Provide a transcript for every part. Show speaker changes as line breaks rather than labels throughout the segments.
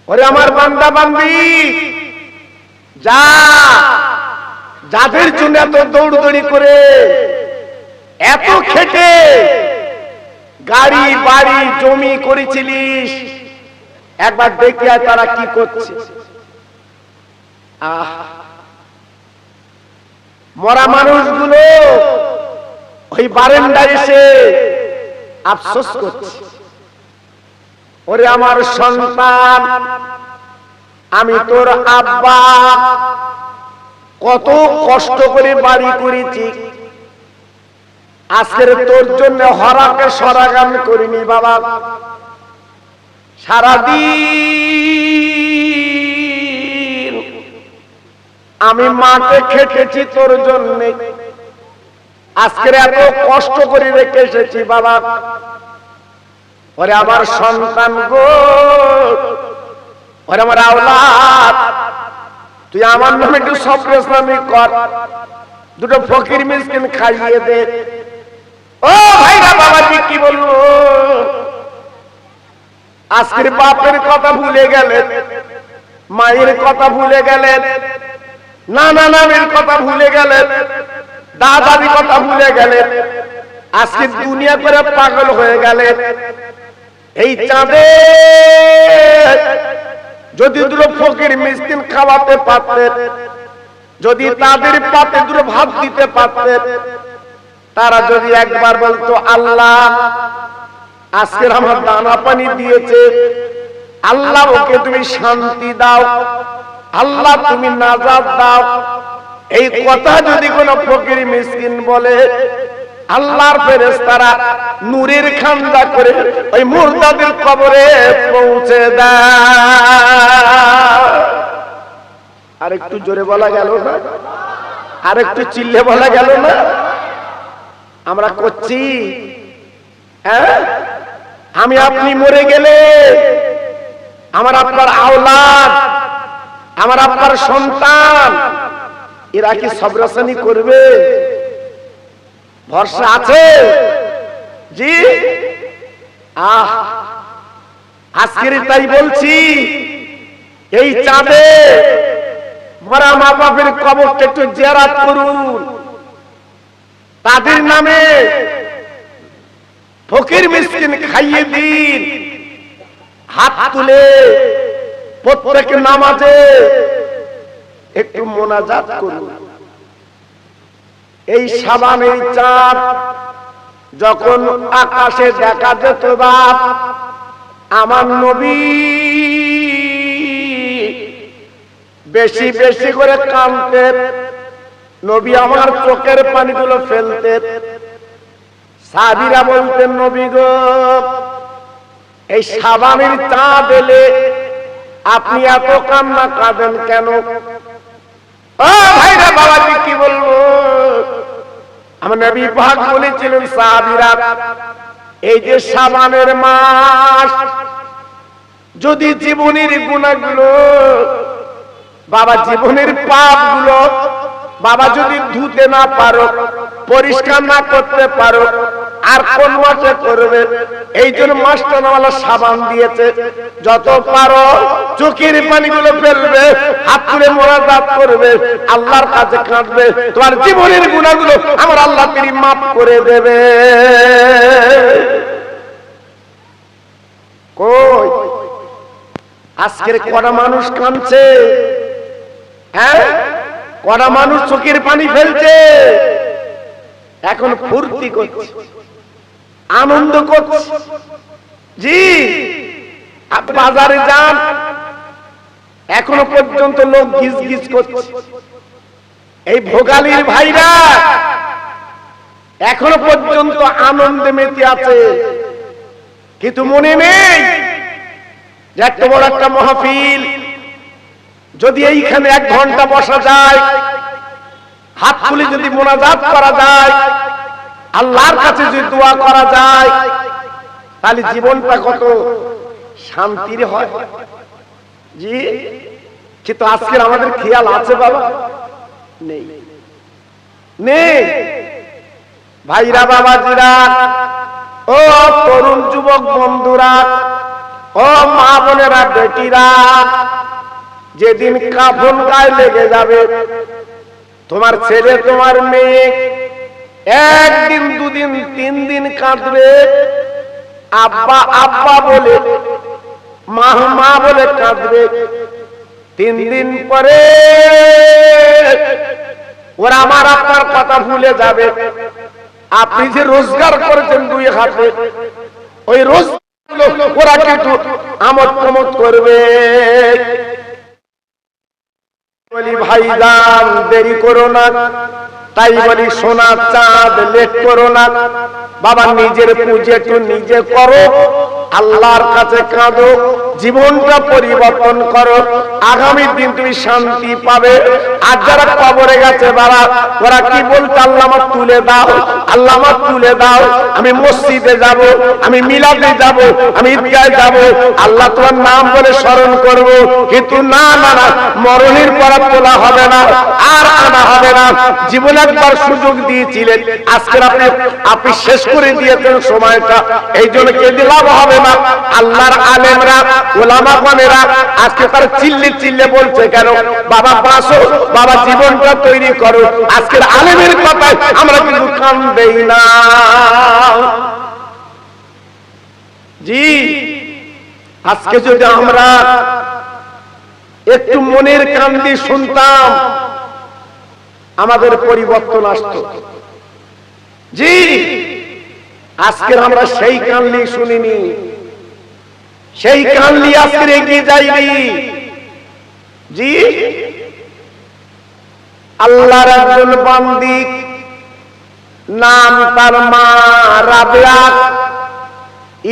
ওরে আমার বান্দা বান্দি, যা যাদের জন্য এত দৌড়দৌড়ি করে এত খেটে গাড়ি বাড়ি জমি করেছিলিস, একবার দেখে আয় তারা কি করছে। মরা মানুষগুলো ওই বারান্দায় এসে আফসোস করছে, ওরে আমার সন্তান, আমি তোর আব্বা কত কষ্ট করে বাড়ি করেছি, আজকের তোর জন্য হরাকে সরাগান করিনি বাবা। সারাদিন আমি মাঠে খেটেছি তোর জন্য, আজকের এত কষ্ট করে রেখে এসেছি বাবা। ওরে আমার সন্তান গো, ওরে আমার আওলাদ, তুই আমার নামে একটু সবরেশনামি কর, দুটো ফকির মিসকিন খাইয়ে দে। ও ভাইরা বাবাজি কি বলবো, আজকের বাপের কথা ভুলে গেলেন, মায়ের কথা ভুলে গেলেন, নানা নানির কথা ভুলে গেলেন, দাদার কথা ভুলে গেলেন, আজকে দুনিয়া করে পাগল হয়ে গেলেন। এই চাঁদে যদি দুটো ফকির মিসকিন খাওয়াতে পারতেন, যদি তাদের পাতে দুটো ভাত দিতে পারতেন, তারা যদি একবার বলতো আল্লাহ আজকের আমার দানা পানি দিয়েছে, আল্লাহ ওকে তুমি শান্তি দাও, আল্লাহ তুমি নাজাত দাও, এই কথা যদি কোন ফকির মিসকিন বলে, আল্লাহর ফেরেশতারা নূরের খান্দা করে ওই মুর্দাদের কবরে পৌঁছে দেয়। আর একটু জোরে বলা গেল না? আর একটু চিল্লে বলা গেল না? আমরা করছি, হ্যাঁ? আমি আপনি মরে গেলে আমার আপনার আওলাদ, আমার আপনার সন্তান, এরা কি সবরাসানি করবে? ভরসা আছে? জি আজকের তাই বলছি, এই চাঁদে মরা মা বাপের কবরটা একটু জিয়ারত করুন, তাদের নামে ফকির মিসকিন খাইয়ে দিন, হাত তুলে প্রত্যেক নামাজে একটু মোনাজাত করুন। এই শাবানের চাঁদ যখন আকাশে দেখা যেত বাপ, আমার নবী বেশি বেশি করে কাঁদতেন, নবী আমার চোখের পানিগুলো ফেলতেন। সাহাবীরা বলতেন নবী গো, এই শাবানের চাঁদ এলে আপনি এত কান্না কাঁদেন কেন? ও ভাইরা বাবাজি কি বলবো, আমার নবী পাক বলেছিলেন সাহাবীরা, এই যে শাবানের মাস, যদি জীবনের গুনাহগুলো বাবা, জীবনের পাপগুলো বাবা যদি ধুতে না পারো, পরিষ্কার না করতে পারো, আর কোন মাসে করবে? এই জন্য মাসটা নামালা সাবান দিয়েছে, যত পারো চোখের পানিগুলো ফেলবে, হাত তুলে মোনাজাত করবে, আল্লাহর কাছে কাঁদবে, তোমার জীবনের গুনাহগুলো আমার আল্লাহ তিনি মাফ করে দেবে। কই আজকের কটা মানুষ কাঁদছে? হ্যাঁ, কটা মানুষ চোখের পানি ফেলছে? এখন ফুর্তি করছে, আনন্দ করছে। জি আপনি বাজারে যান, এখনো পর্যন্ত লোক গিজ গিজ করছে। এই ভোগালীর ভাইরা এখনো পর্যন্ত আনন্দে মেতে আছে, কিন্তু মনে নেই যে এত বড় একটা মাহফিল, যদি এইখানে 1 ঘন্টা বসা যায়, হাত তুলে যদি মোনাজাত করা যায়, আল্লাহর কাছে যদি দোয়া করা যায়, তাহলে জীবনটা কত শান্তির হয়। জি কিন্তু আজকের আমাদের খেয়াল আছে বাবা? নেই, নেই। ভাইরা বাবাজিরা, ও তরুণ যুবক বন্ধুরা, ও ও মা বোনেরা, বেটিরা, যেদিন কাফন গায়ে লেগে যাবে, তোমার ছেলে তোমার মেয়ে একদিন, দুদিন, 3 দিন কাঁদবে, আব্বা আব্বা বলে, মা মা বলে কাঁদবে। 3 দিন পরে ওরা আমার আপনার কথা ভুলে যাবে। আপনি যে রোজগার করেছেন 2 হাতে, ওই রোজগার ওরা কিন্তু আমোদ প্রমোদ করবে। বলি ভাইজান, দেরি করো না। তাই বলি সোনা চাঁদ লেট করো না। বাবা, নিজের পুজো একটু নিজে করো, আল্লাহর কাছে কাঁদো, জীবনটা পরিবর্তন করো, আগামী দিন তুমি শান্তি পাবে। আর যারা কবরে গেছে বাবা, ওরা কি বলছে? আল্লাহ আমার তুলে দাও, আল্লাহ আমার তুলে দাও, আমি মসজিদে যাব, আমি মিলাদে যাব, আমি ঈদগাহে যাব, আল্লাহ তোমার নাম বলে স্মরণ করব। কিন্তু না না না, মরণের পর তোলা হবে না, আর আনা হবে না। জীবনে একবার সুযোগ দিয়েছিলেন, আজকে আপনি শেষ করে দিয়েছেন সময়টা, এই জন্য কেঁদে লাভ হবে না। আল্লাহর আলেমরা, ওলামাগণেরা আজকে তার চিল্লে চিল্লে বলছে কেন? বাবা বাঁচো, বাবা জীবনটা তৈরি করো। আজকের আলেমের কথায় আমরা কিন্তু কান দেই না। জি, আজকে যদি আমরা একটু মনের কান দিয়ে শুনতাম, আমাদের পরিবর্তন আসতো। জি, আজকে আমরা সেই কানলি শুনিনি, সেই কানলি আজকে এগিয়ে যাইনি। জি, আল্লাহর একজন বান্দি, নাম তার মা রাবেয়া,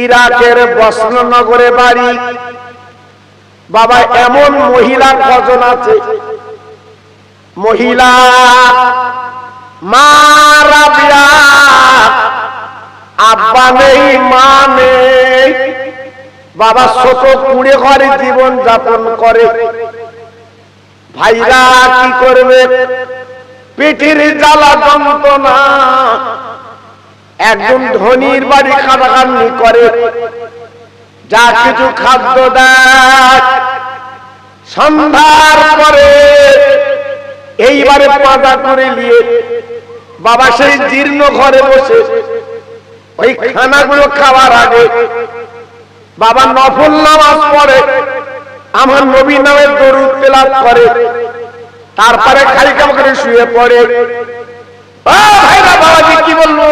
ইরাকের বসনগরে বাড়ি। বাবা, এমন মহিলা কজন আছে? মহিলা মা রাবেয়া, আব্বা নেই, মা নেই, বাবা ছোট কুড়ে ঘরে জীবন যাপন করে। ভাইরা কি করবে? পেটের জ্বালা যন্ত্রণা। একজন ধনীর বাড়ি খাটাখাটনি করে, যা কিছু খাদ্য দেয়, সন্ধ্যার পরে এইবারে পাতা করে নিয়ে বাবা সেই জীর্ণ ঘরে বসে ওই খানাগুলো খাওয়ার আগে বাবা নফল নামাজ পড়ে, আমার নবী নামের দরুদ তেলাওয়াত করে, তারপরে খাইকাম করে শুয়ে পড়ে। ভাইরা, বাবাজি কি বলবো?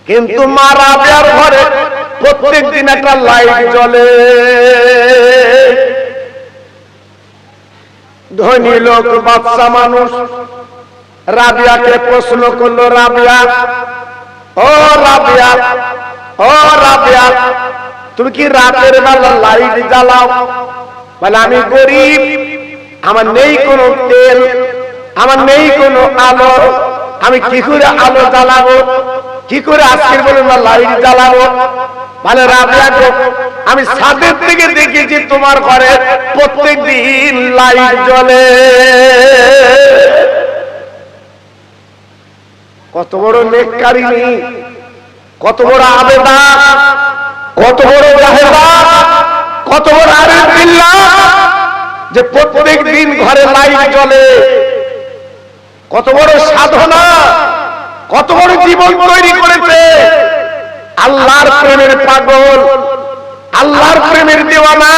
কিন্তু মা রাবেয়ার ঘরে প্রত্যেক দিন একটা লাইট জ্বলে। ধনী লোক, বাচ্চা মানুষ রাবেয়াকে প্রশ্ন করলো, রাবেয়া, ও রাবেয়া, ও রাবেয়া, তুমি কি রাতের বেলা লাইট জ্বালাও? বলে, আমি গরিব, আমার নেই কোনো তেল, আমার নেই কোনো আলো, আমি কি করে আলো জ্বালাবো, কি করে আজকের বলুন না লাইট জ্বালাবো? মানে রাবেয়া গো, আমি ছাদের থেকে দেখেছি তোমার ঘরে প্রত্যেক দিন লাইট জ্বলে। কত বড় নেককারিনী, কত বড় আবেদা, কত বড় জাহেদা, কত বড় আরিফ বিল্লাহ, যে প্রত্যেক দিন ঘরে লাইট জ্বলে। কত বড় সাধনা, কত বড় জীবন তৈরি করেছে। আল্লাহর প্রেমের পাগল, আল্লাহর প্রেমের দেওয়ানা,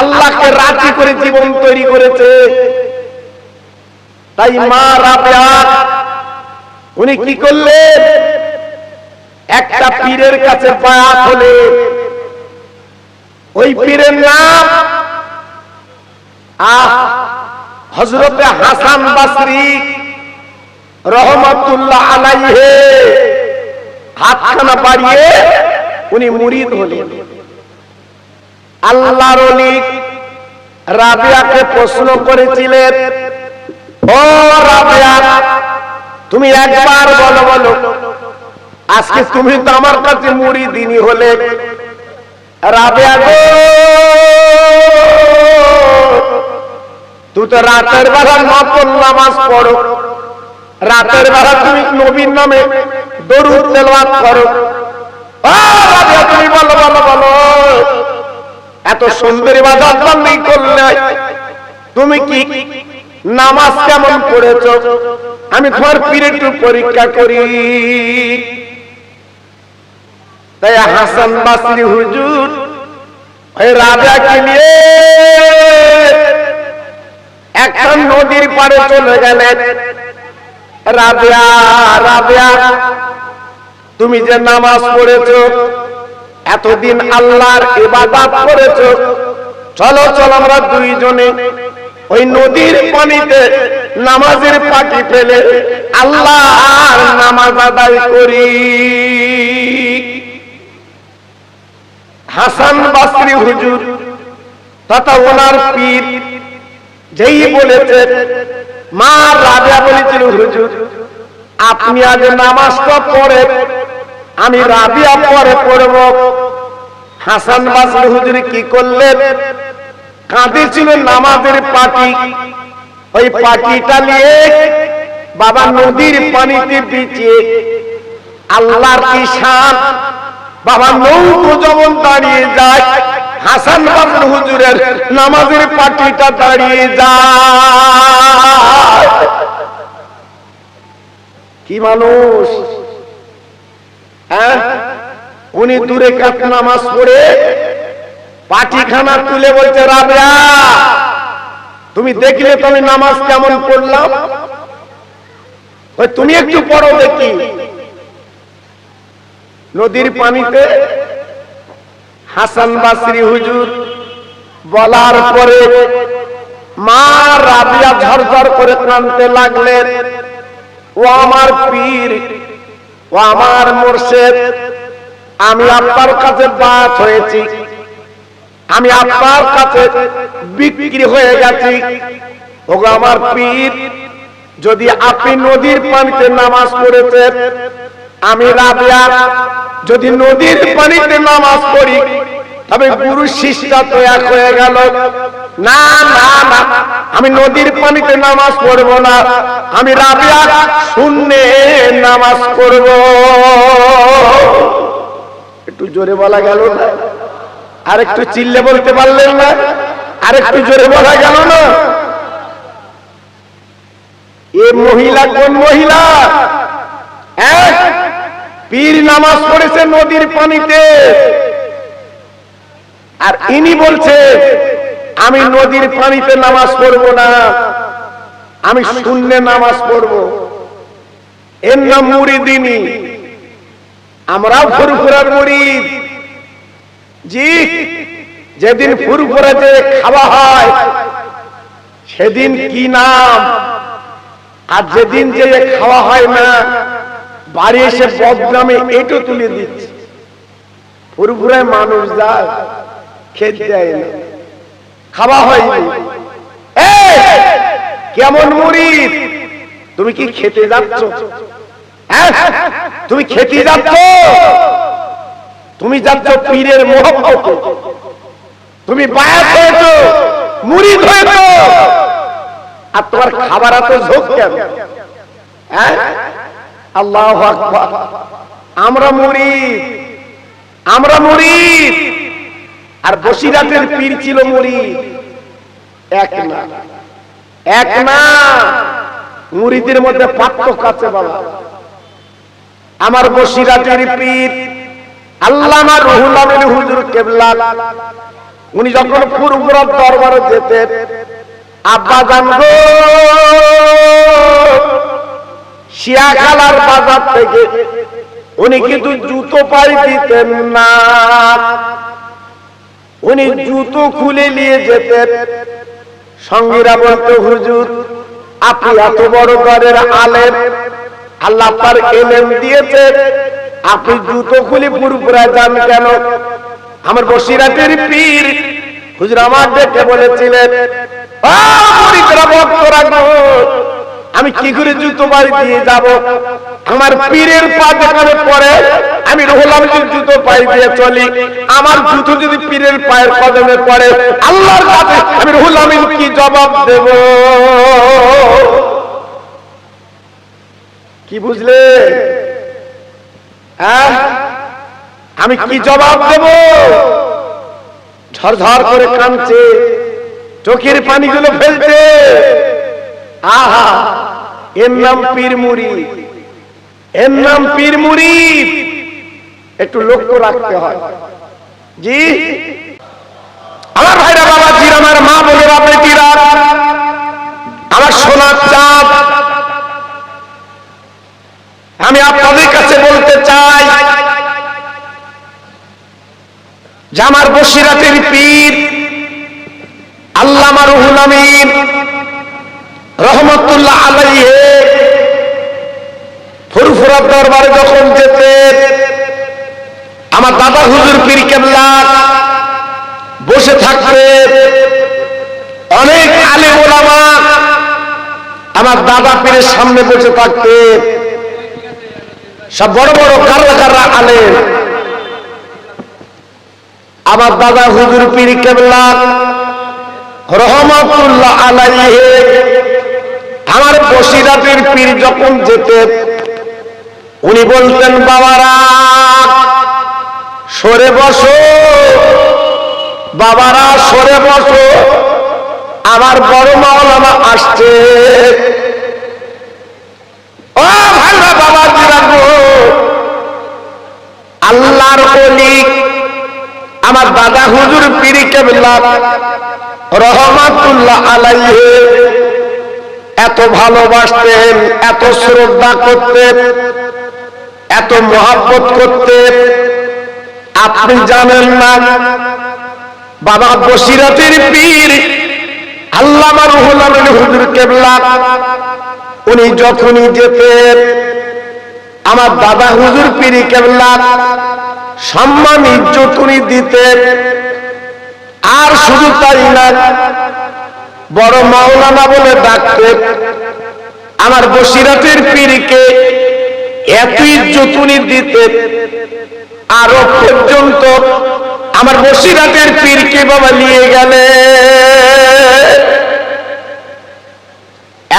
আল্লাহকে রাজি করে জীবন তৈরি করেছে। তাই মা রাবেয়া উনি কি করলেন? একটা পীরের কাছে বায়াত হলে, ওই পীরের নাম হযরতে হাসান বসরি রহমাতুল্লাহ আলাইহি। হাতখানা বাড়িয়ে উনি মুরিদ হলেন। আল্লাহর ওলি রাবেয়াকে প্রশ্ন করেছিলেন, ও রাবেয়া, তুমি একবার বলো, বলো আজকে তুমি তো আমার কাছে মুরিদিনী হলে। রাবেয়া গো, তুই তো রাতের বেলা নফল নামাজ পড়ো, রাতের বেলা তুমি নবীর নামে দরুদ তেলাওয়াত করো, রাবিয়া তুমি বলো বলো বলো, এত সুন্দর ইবাদত বন্দী করলে তুমি কি নামাজ কেমন পড়েছো, আমি তোমার পীরের একটু পরীক্ষা করি। তাই হাসান বাসরি হুজুর ওই রাবিয়াকে নিয়ে একটা নদীর পাড়ে চলে গেলেন। রাবিয়া রাবিয়া তুমি যে নামাজ পড়েছো, এতদিন আল্লাহর ইবাদত করেছো, চলো চলো আমরা দুইজনে ওই নদীর পানিতে নামাজের পাটি ফেলে আল্লাহর নামাজ আদায় করি। হাসান বাসরি হুজুর তথা ওনার পীর যেই বলেছে, মা রাবিয়া বলেছিল, হুজুর আপনি আজ নামাজটা পড়ে, আমি রাবিয়া পরে পড়ব। হাসান বাসরি হুজুর কি করলেন, কাঁদেছিল নামাজের পাটি, ওই পাটিটা নিয়ে বাবা নদীর পানিতে বিছিয়ে আল্লাহর কি শান, বাবা নৌকো যেমন দাঁড়িয়ে যায়, হাসান বাসরি হুজুরের নামাজের পাটিটা দাঁড়িয়ে যায়। কি মানুষ, হ্যাঁ? উনি দূরে কাত নামাজ পড়ে পাটিখানা তুলে বলছে, রাবিয়া তুমি দেখলে তো আমি নামাজ কেমন পড়লাম, ওই তুমি একটু পড়ো দেখি। নদীর পানিতে হাসান বাসরি হুজুর বলার পরে মা রাবিয়া ঝরঝর করে কাঁদতে লাগলেন। ও আমার পীর, ও আমার মুর্শিদ, আমি আপনার কাছে বাত হয়েছি, আমি আপনার কাছে বিক্রি হয়ে গেছি। ওগো আমার পীর, যদি আপনি নদীর পানিতে নামাজ পড়েছেন, আমি রাবিয়া যদি নদীর পানিতে নামাজ পড়ি, তবে গুরু শিষ্য তো এক হয়ে গেল। না না না, আমি নদীর পানিতে নামাজ পড়বো না, আমি রাবিয়া শূন্যে নামাজ পড়ব। একটু জোরে বলা গেল না? আর একটু চিল্লে বলতে পারলেন না? আর একটু জোরে বলা গেল না? এ মহিলা কোন মহিলা? পীর নামাজ পড়েছে নদীর পানিতে, আর ইনি বলছে আমি নদীর পানিতে নামাজ পড়ব না, আমি শূন্যে নামাজ পড়ব। এর নাম মুরিদিনী। আমরাও ফুরফুরার মুরিদ। জি, যেদিন ফুরফুরা যে খাওয়া হয় সেদিন কি নাম, আর যেদিন যে খাওয়া হয় না বাড়ি এসে বদনামে এটো তুলে দিচ্ছে। ফুরফুরায় মানুষ যায়, খেতে দেয় না, খাওয়া হয়নি। কেমন মুরিদ, তুমি কি খেতে যাচ্ছ? তুমি খেতে যাচ্ছ? তুমি যাচ্ছ পীরের মহব্বত, তুমি বায়াত হয়েছ, মুরিদ হয়েছ, আর তোমার খাবার এত ঝোঁক কেন? আল্লাহু আকবার। আমরা মুরিদ, আমরা মুরিদ, আর বসিরাতের পীর ছিল মুরিদ। এক না, এক না, মুরিদের মধ্যে পার্থক্য আছে বাবা। আমার বসিরাতের পীর আল্লামা রুহুল আমিন হুজুর কেবলা, উনি যখন ফুরফুরার দরবারে যেতেন, আব্বা জান গো, শিয়াখালার বাজার থেকে উনি কিন্তু জুতো পাই দিতেন না, উনি জুতো খুলে নিয়ে যেতেন। সঙ্গীরা বলতো, হুজুর আপনি এত বড় ঘরের আলেম, আল্লাহ তার ইলম দিয়েছে, আপনি জুতো খুলে ফুরফুরায় যান কেন? আমার বসিরাতের পীর হুজুর আমার ডেকে বলেছিলেন, আমি কি করে জুতো বাড়ি দিয়ে যাব? আমার পীরের পা যেখানে পড়ে আমি রুহুল আমিনের জুতো পায়ে দিয়ে চলি। আমার জুতো যদি পীরের পায়ের কদমে পড়ে, আল্লাহর কাছে আমি রুহুল আমিন কি জবাব দেব? কি বুঝলে? আমি কি জবাব দেব? ঝরঝর করে কাঁদছে, চোখের পানিগুলো ফেলছে। আহা, এর নাম পীর মুরিদ, এর নাম পীর মুরিদ। একটু লক্ষ্য রাখতে হয়। জি আমার ভাইরা, বাবাজির, আমার মা বোনেরা, বেটিরা, আমার সোনার চাঁদ, আমি আপনাদের কাছে বলতে চাই যে আমার বসিরাতের পীর আল্লামা রুহুল আমিন রহমতুল্লাহ আলাইহি ফুরফুরার দরবারে যখন যেতেন, আমার দাদা হুজুর পীর কেবলা বসে থাকতেন। অনেক আলেম ওলামা আমার দাদা পীরের সামনে বসে থাকতেন, সব বড় বড় কাররা আলেম। আমার দাদা হুজুর পীর কেবলা রহমতুল্লাহ আলাইহি আমার বসিরাতের পীর যখন যেতেন, উনি বলতেন, বাবারা সরে বসো, বাবারা সরে বসো, আমার বড় মাওলানা আসছে। ও ভাইরা, বাবাজিরা গো, আল্লাহর ওলি আমার দাদা হুজুর পীর কেবলা রহমাতুল্লাহ আলাইহি এত ভালোবাসতেন, এত শ্রদ্ধা করতেন, এত মহব্বত করতেন। আপনি জানেন না, বাবা বসিরাতের পীর আল্লামা রুহুল আমিন হুজুর কেবলা উনি যখনই যেতেন, আমার দাদা হুজুর পীর কেবলা সম্মান ইজ্জত উনি দিতেন। আর শুধু তাই না, বড় মাওলানা বলে ডাকতেন। আমার বসিরাতের পীরকে এত ইজ্জত উনি দিতেন, আরো পর্যন্ত আমার বসিরাতের পীরকে বাবা নিয়ে গেলে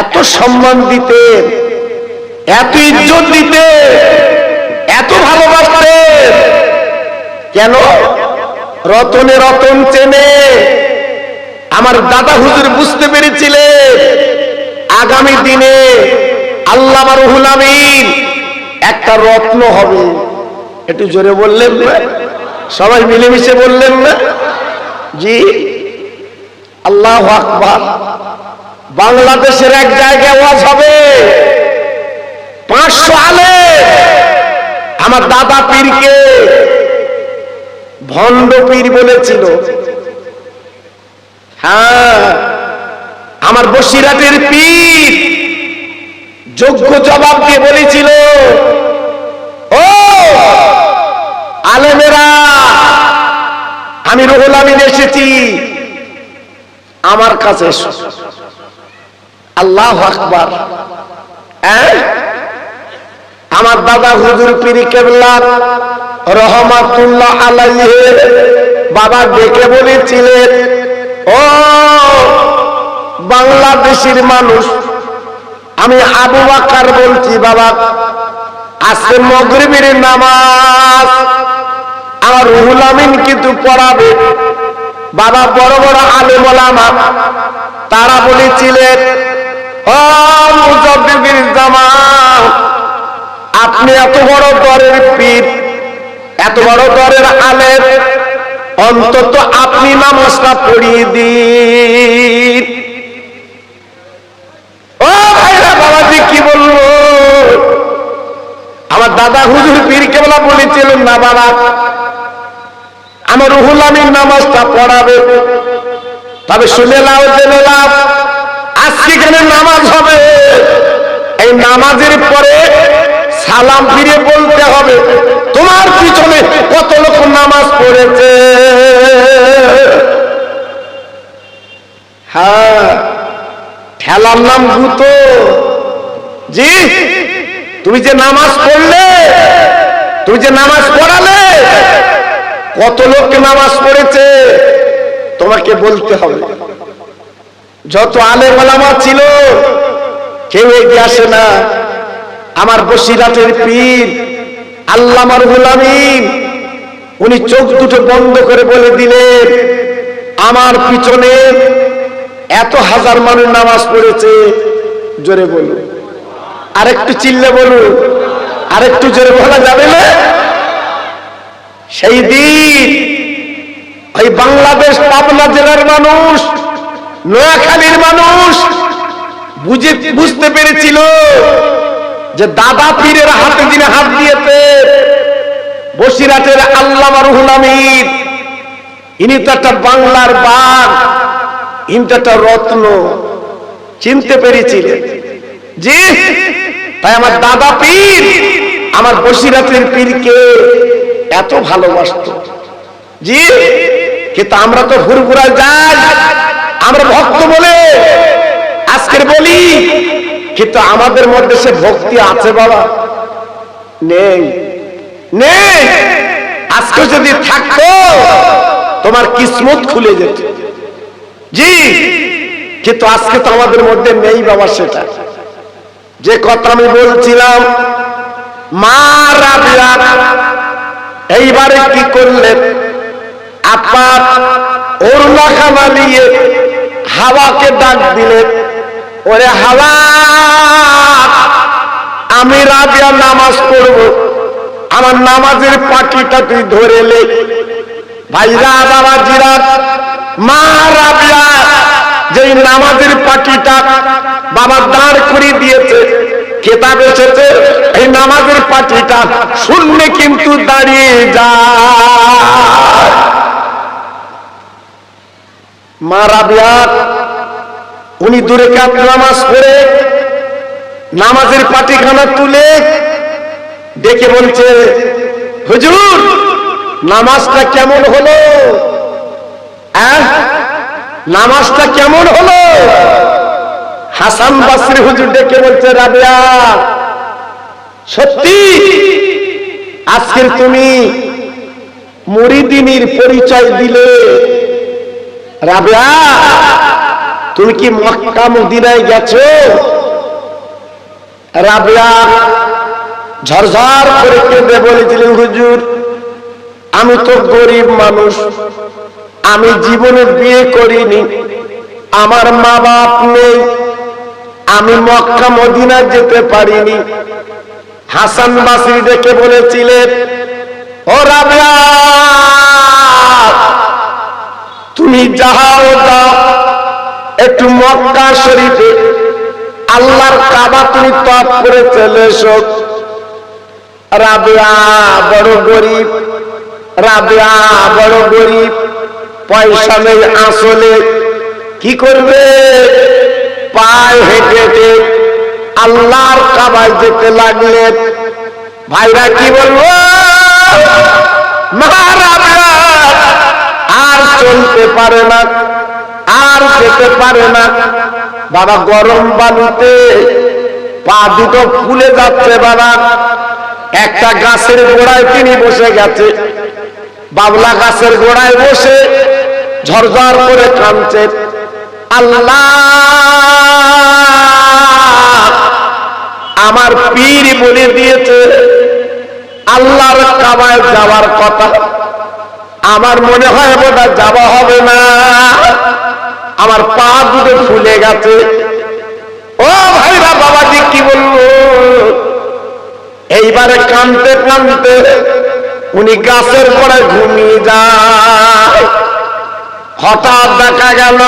এত সম্মান দিতেন, এত ইজ্জত দিতেন, এত ভালোবাসতেন। কেন? রতনে রতন চেনে। আমার দাদা হুজুর বুঝতে পেরেছিলেন আগামী দিনে আল্লামা রুহুল আমিন একটা রত্ন হবে। একটু জোরে বললেন না? সবাই মিলেমিশে বললেন না? জি, আল্লাহু আকবার। বাংলাদেশের এক জায়গায় ওয়াজ হবে, 500 আলেম আমার দাদা পীরকে ভণ্ড পীর বলেছিল। হ্যাঁ, আমার বসিরাতের পীর যোগ্য জবাব দিয়ে বলেছিল, ও আলেমেরা, আমি রুহুল আমিন এসেছি, আমার কাছে এসো। আল্লাহু আকবার। আমার দাদা হুজুর পীর কেবলা রহমাতুল্লাহ আলাইহি বাবা ডেকে বলেছিলেন, ও বাংলাদেশের মানুষ, আমি আবু বকর বলছি, বাবা আজকে মাগরিবের নামাজ আমার রুহুল আমিন কিন্তু পড়াবে। বাবা বড় বড় আলেম ওলামা তারা বলেছিলেন, ও মুজাদ্দিদির জামান, আপনি এত বড় দরের পীর, এত বড় দরের আলেম, অন্তত আপনি নামাজটা পড়িয়ে দিন। ও ভাইরা, বাবাজি কি বলবো, আমার দাদা হুজুর পীর কেবলা বলেছিলেন, না বাবা, আমার রুহুল আমিন নামাজটা পড়াবে। তবে শুনে নাও, জেনে নাও, আজকে এখানে নামাজ হবে। এই নামাজের পরে সালাম ফিরে বলতে হবে, তোমার পিছনে কত লোক নামাজ পড়েছে। হ্যাঁ, ঠেলার নাম ভূত। জি, তুমি যে নামাজ পড়লে, তুমি যে নামাজ পড়ালে, কত লোককে নামাজ পড়েছে তোমাকে বলতে হবে। যত আলেম ওলামা ছিল কেউ এগিয়ে আসে না। আমার বসিরাতের পীর আল্লামা রুহুল আমিন উনি চোখ দুটো বন্ধ করে বলে দিলেন, আমার পিছনে এত হাজার মানুষ নামাজ পড়েছে, জোরে বলুন, আরেকটু চিল্লে বলুন, আরেকটু জোরে বলা যাবে না? সেই দিন ওই বাংলাদেশ পাবনা জেলার মানুষ, নোয়াখালীর মানুষ বুঝতে পেরেছিল যে দাদা পীরের হাতে যিনি হাত দিয়েছে, বসিরহাটের আল্লামা রুহুল আমিন, ইনি তো একটা বাংলার বাঘ, ইনি তো একটা রত্ন, চিনতে পেরেছিলেন। জি, তাই আমার দাদা পীর আমার বসিরহাটের পীরকে এত ভালোবাসত। জি, কিন্তু আমরা তো ফুরফুরায় যাই, আমরা ভক্ত বলে আজকের বলি, কিন্তু আমাদের মধ্যে সে ভক্তি আছে বাবা? নেই, নেই। আজকে যদি থাকতো তোমার কিসমত খুলে যেত। জি, কিন্তু আজকে তো আমাদের মধ্যে নেই বাবা। সেটা যে কথা আমি বলছিলাম, মা রাবিয়া এইবারে কি করলেন, আপনার ওড়নাখানা নিয়ে হাওয়াকে ডাক দিলেন, ওরে হাওয়া, আমি রাবিয়া নামাজ পড়ব, আমার নামাজের পাটিটা তুই ধরে লে। ভাইরা বাবাজিরা, মা রাবিয়া যেই নামাজের পাটিটা বাবা দাঁড় করে দিয়েছে, কেতাব এসেছে এই নামাজের পাটিটা শূন্য কিন্তু দাঁড়িয়ে যায়। মা রাবিয়া উনি দূরে কাত নামাজ পড়ে নামাজের পাটিখানা তুলে ডেকে বলছে, হুজুর নামাজটা কেমন হলো? নামাজটা কেমন হলো? হাসান বাসরি হুজুর ডেকে বলছে, রাবিয়া সত্যি আজকের তুমি মুরিদিনীর পরিচয় দিলে। রাবিয়া তুমি কি মক্কা মদিনায় গেছো? রাবিয়া ঝরঝর করে কেঁদে বলেছিলেন, হুজুর আমি তো গরিব মানুষ, আমি জীবনে বিয়ে করিনি, আমার মা বাপ নেই, আমি মক্কা মদিনা যেতে পারিনি। হাসান বাসরি ডেকে বলেছিলেন, ও রাবিয়া তুমি যাও, যাও একটু মক্কা শরীফে আল্লাহর কাবা তুমি তওয়াফ করে চলে এসো। রাবিয়া বড় গরিব, রাবিয়া বড় গরিব, পয়সা নেই আসলে, কি করবে? পায়ে হেঁটে হেঁটে আল্লাহর কাবায় যেতে লাগলেন। ভাইরা কি বলবো, মা রাবিয়া আর চলতে পারে না, আর যেতে পারে না। বাবা গরম বালুতে পা দুটো ফুলে যাচ্ছে বাবা। একটা গাছের গোড়ায় তিনি বসে গেছে, বাবলা গাছের গোড়ায় বসে ঝরঝর করে কাঁদছে, আল্লাহ আমার পীর বলে দিয়েছে আল্লাহর কাবায় যাওয়ার কথা, আমার মনে হয় বোধহয় যাওয়া হবে না, আমার পা দুটো ফুলে গেছে। ও ভাইরা বাবাজি কি বলবো, এইবারে কাঁদতে কাঁদতে উনি গাছের গোড়ায় ঘুমিয়ে যায়। হঠাৎ দেখা গেল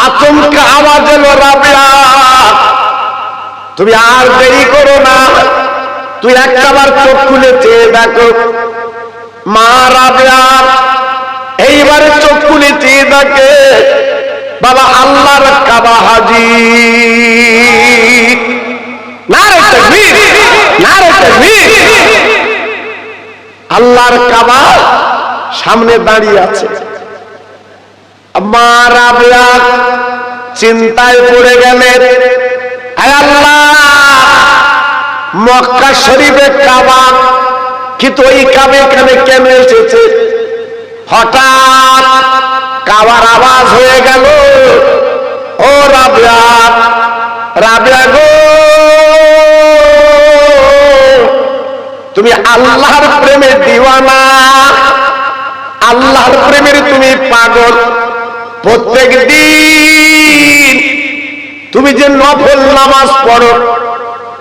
আচমকা আওয়াজ এলো, রাবিয়া তুমি আর দেরি করো না, তুই একবার চোখ খুলে চেয়ে দেখো। মা রাবিয়া এইবারে চোখ খুলে চেয়ে দেখে বাবা আল্লাহর কাবা হাজির। নারে তাকবীর, নারে তাকবীর। আল্লাহর কাবা সামনে দাঁড়িয়ে আছে। মা রাবিয়া চিন্তায় পড়ে গেলেন, আয় আল্লাহ মক্কা শরীফে কাবা, কিন্তু ওই কাবা এখানে কেন এসেছে? হঠাৎ কাবার আওয়াজ হয়ে গেল, ও রাবিয়া, রাবিয়া গো তুমি আল্লাহর প্রেমে দিওয়ানা, আল্লাহর প্রেমের তুমি পাগল। প্রত্যেক দিন তুমি যে নফল নামাজ পড়ো,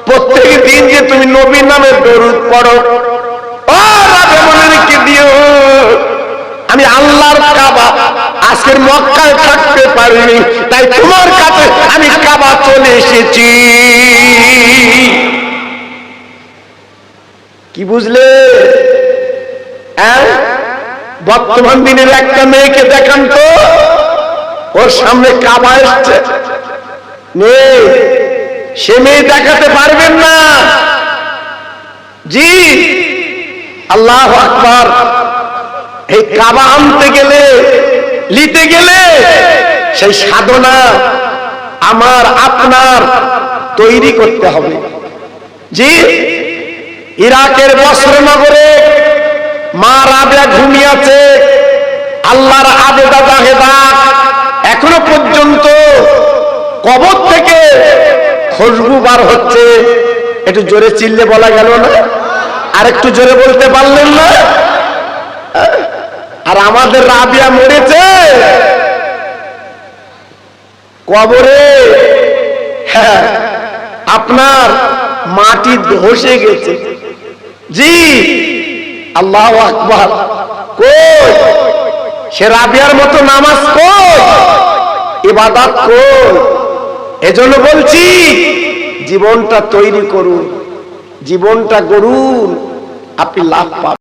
প্রত্যেক দিন যে তুমি নবীর নামে দরুদ পড়ো, ও রাবে মনে রেখে দিও, আমি আল্লাহর কাবা আজকের মক্কায় থাকতে পারিনি, তাই তোমার কাছে আমি কাবা চলে এসেছি। কি বুঝলে? বর্তমান দিনের একটা মেয়েকে দেখান তো, ওর সামনে কাবা এসছে, নেই, সে মেয়ে দেখাতে পারবেন না। জি, আল্লাহু আকবার। এই কাবা আনতে গেলে, নিতে গেলে সেই সাধনা আমার আপনার তৈরি করতে হবে। জি, ইরাকের বসরা নগরে মা রাবেয়া ঘুমিয়ে আছে, আল্লাহর আবেদা জাহেদা এখনো পর্যন্ত কবর থেকে খুশবু বার হচ্ছে। একটু জোরে চিল্লে বলা গেল না? আর একটু জোরে বলতে পারলেন না? আর আমাদের রাবিয়া মরেছে কবরে, হ্যাঁ, আপনার মাটি ধসে গেছে। জি, আল্লাহু আকবার। কই সে রাবিয়ার মতো নামাজ, কই ইবাদত, কই? এজন্য বলছি জীবনটা তৈরি করুন, জীবনটা গড়ুন, আপনি লাভ পাবেন।